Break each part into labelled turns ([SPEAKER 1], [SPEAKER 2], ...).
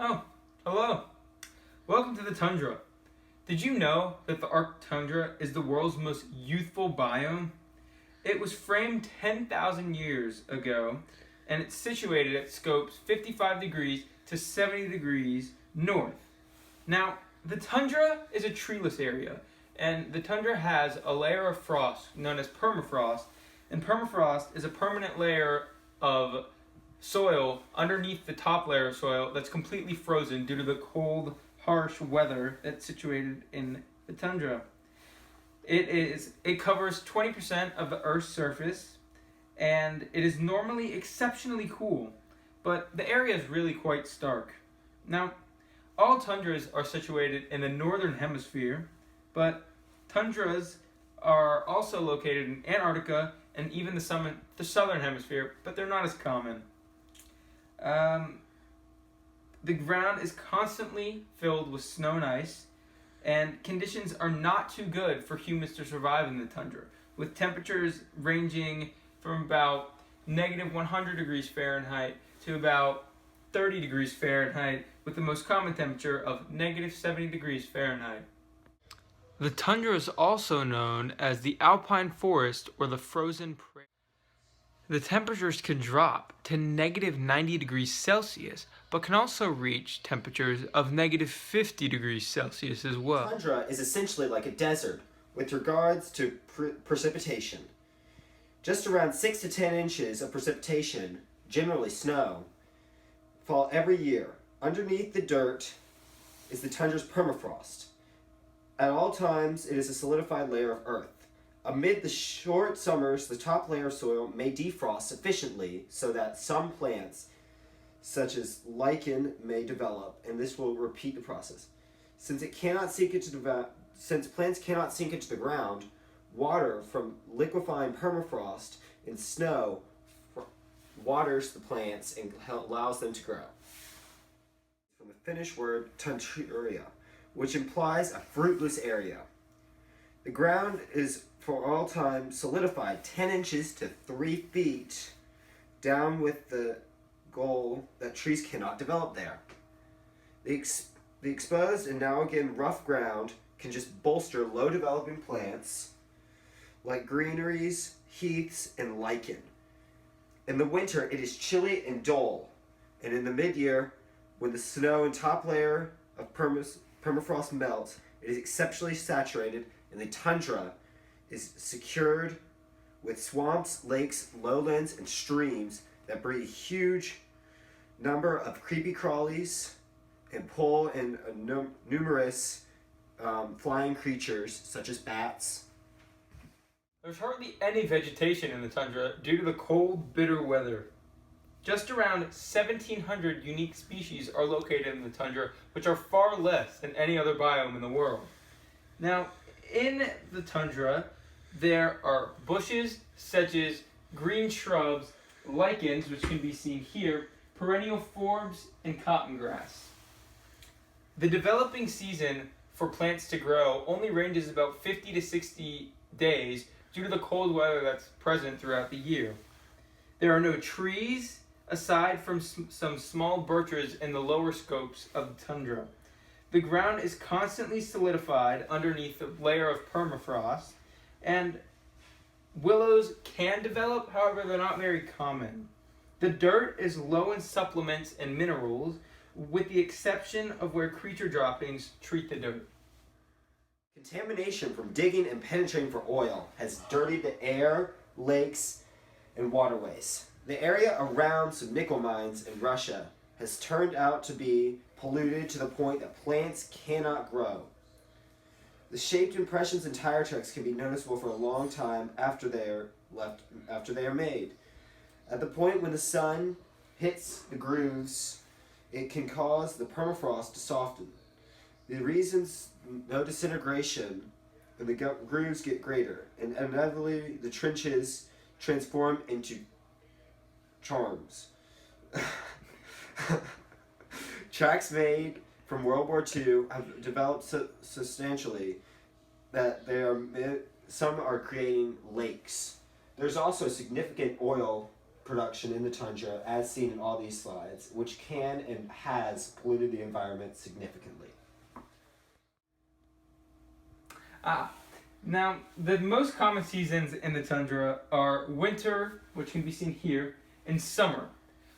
[SPEAKER 1] Oh, hello. Welcome to the tundra. Did you know that the Arctic tundra is the world's most youthful biome? It was framed 10,000 years ago, and it's situated at scopes 55 degrees to 70 degrees north. Now, the tundra is a treeless area, and the tundra has a layer of frost known as permafrost, and permafrost is a permanent layer of soil underneath the top layer of soil that's completely frozen due to the cold, harsh weather that's situated in the tundra. It covers 20% of the Earth's surface, and it is normally exceptionally cool, but the area is really quite stark. Now, all tundras are situated in the northern hemisphere, but tundras are also located in Antarctica and even the southern hemisphere, but they're not as common. The ground is constantly filled with snow and ice, and conditions are not too good for humans to survive in the tundra, with temperatures ranging from about negative 100 degrees Fahrenheit to about 30 degrees Fahrenheit, with the most common temperature of negative 70 degrees Fahrenheit. The tundra is also known as the alpine forest or the frozen prairie. The temperatures can drop to negative 90 degrees Celsius, but can also reach temperatures of negative 50 degrees Celsius as well.
[SPEAKER 2] Tundra is essentially like a desert with regards to precipitation. Just around 6 to 10 inches of precipitation, generally snow, fall every year. Underneath the dirt is the tundra's permafrost. At all times, it is a solidified layer of earth. Amid the short summers, the top layer of soil may defrost sufficiently so that some plants, such as lichen, may develop, and this will repeat the process. Since plants cannot sink into the ground, water from liquefying permafrost and snow waters the plants and allows them to grow. From the Finnish word tundra, which implies a fruitless area. The ground is for all time solidified 10 inches to 3 feet down, with the goal that trees cannot develop there. The exposed and now again rough ground can just bolster low developing plants like greeneries, heaths, and lichen. In the winter, it is chilly and dull, and in the mid-year, when the snow and top layer of permafrost melts, it is exceptionally saturated, and the tundra is secured with swamps, lakes, lowlands, and streams that breed a huge number of creepy crawlies and pull in numerous flying creatures such as bats.
[SPEAKER 1] There's hardly any vegetation in the tundra due to the cold, bitter weather. Just around 1,700 unique species are located in the tundra, which are far less than any other biome in the world. Now, in the tundra, there are bushes, sedges, green shrubs, lichens, which can be seen here, perennial forbs, and cotton grass. The developing season for plants to grow only ranges about 50 to 60 days due to the cold weather that's present throughout the year. There are no trees, aside from some small birches in the lower scopes of the tundra. The ground is constantly solidified underneath a layer of permafrost, and willows can develop, however they're not very common. The dirt is low in supplements and minerals, with the exception of where creature droppings treat the dirt.
[SPEAKER 2] Contamination from digging and penetrating for oil has dirtied the air, lakes, and waterways. The area around some nickel mines in Russia has turned out to be polluted to the point that plants cannot grow. The shaped impressions in tire tracks can be noticeable for a long time after they are made. At the point when the sun hits the grooves, it can cause the permafrost to soften. The reasons no disintegration, and the grooves get greater, and inevitably the trenches transform into charms. Tracks made from World War II have developed substantially that some are creating lakes. There's also significant oil production in the tundra, as seen in all these slides, which can and has polluted the environment significantly.
[SPEAKER 1] Now, the most common seasons in the tundra are winter, which can be seen here, and summer.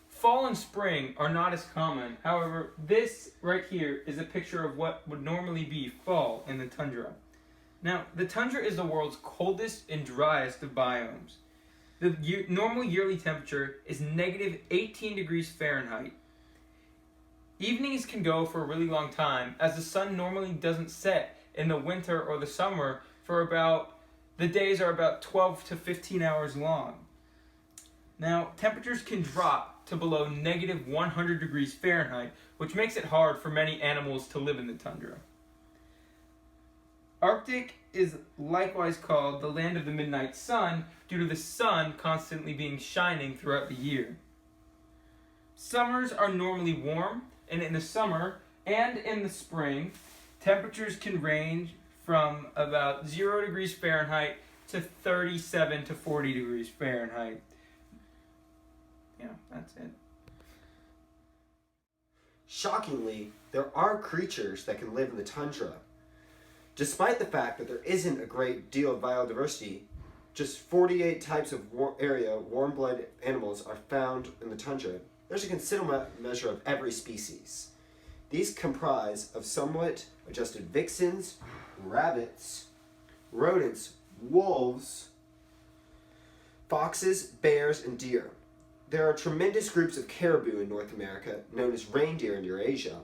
[SPEAKER 1] Fall and spring are not as common. However, this right here is a picture of what would normally be fall in the tundra. Now, the tundra is the world's coldest and driest of biomes. The normal yearly temperature is negative 18 degrees Fahrenheit. Evenings can go for a really long time, as the sun normally doesn't set in the winter or the summer the days are about 12 to 15 hours long. Now, temperatures can drop to below negative 100 degrees Fahrenheit, which makes it hard for many animals to live in the tundra. Arctic is likewise called the land of the midnight sun due to the sun constantly being shining throughout the year. Summers are normally warm, and in the summer and in the spring, temperatures can range from about 0 degrees Fahrenheit to 37 to 40 degrees Fahrenheit. Yeah, that's it.
[SPEAKER 2] Shockingly, there are creatures that can live in the tundra. Despite the fact that there isn't a great deal of biodiversity, just 48 types of warm-blooded animals are found in the tundra. There's a considerable measure of every species. These comprise of somewhat adjusted vixens, rabbits, rodents, wolves, foxes, bears, and deer. There are tremendous groups of caribou in North America, known as reindeer in Eurasia,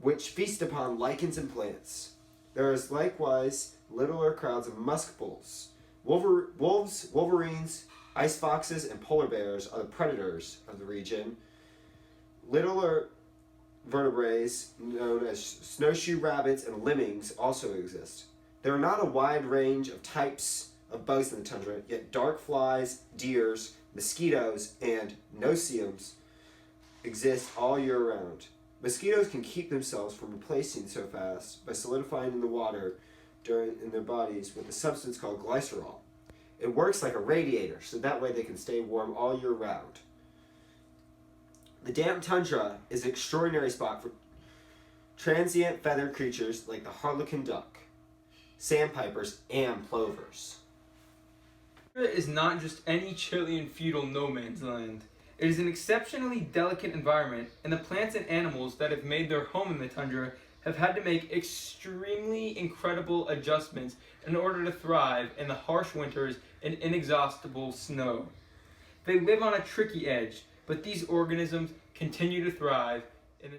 [SPEAKER 2] which feast upon lichens and plants. There is likewise littler crowds of musk bulls. Wolves, wolverines, ice foxes, and polar bears are the predators of the region. Littler vertebrates, known as snowshoe rabbits and lemmings, also exist. There are not a wide range of types of bugs in the tundra, yet dark flies, deers, mosquitoes, and no-see-ums exist all year round. Mosquitoes can keep themselves from replacing so fast by solidifying in the water in their bodies with a substance called glycerol. It works like a radiator, so that way they can stay warm all year round. The damp tundra is an extraordinary spot for transient feathered creatures like the harlequin duck, sandpipers, and plovers.
[SPEAKER 1] The tundra is not just any chilly and feudal no man's land. It is an exceptionally delicate environment, and the plants and animals that have made their home in the tundra have had to make extremely incredible adjustments in order to thrive in the harsh winters and inexhaustible snow. They live on a tricky edge, but these organisms continue to thrive